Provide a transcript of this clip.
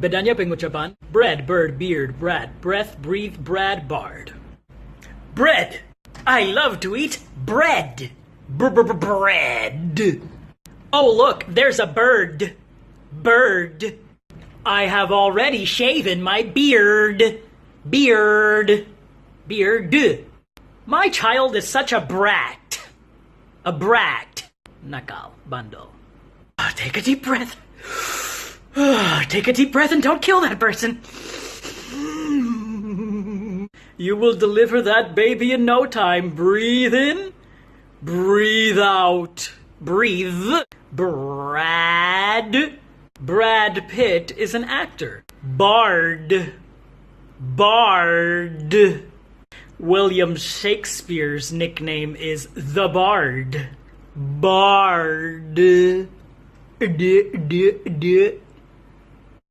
Bedanya Pengucapan. Bread, bird, beard, brat, breath, breathe, brad, bard. Bread! I love to eat bread! Bread! Oh look, there's a bird! Bird! I have already shaven my beard! Beard! Beard! My child is such a brat! A brat! Nakal, bundle. Take a deep breath. Take a deep breath and don't kill that person. You will deliver that baby in no time. Breathe in. Breathe out. Breathe. Brad. Brad Pitt is an actor. Bard. Bard. William Shakespeare's nickname is the Bard. Bard.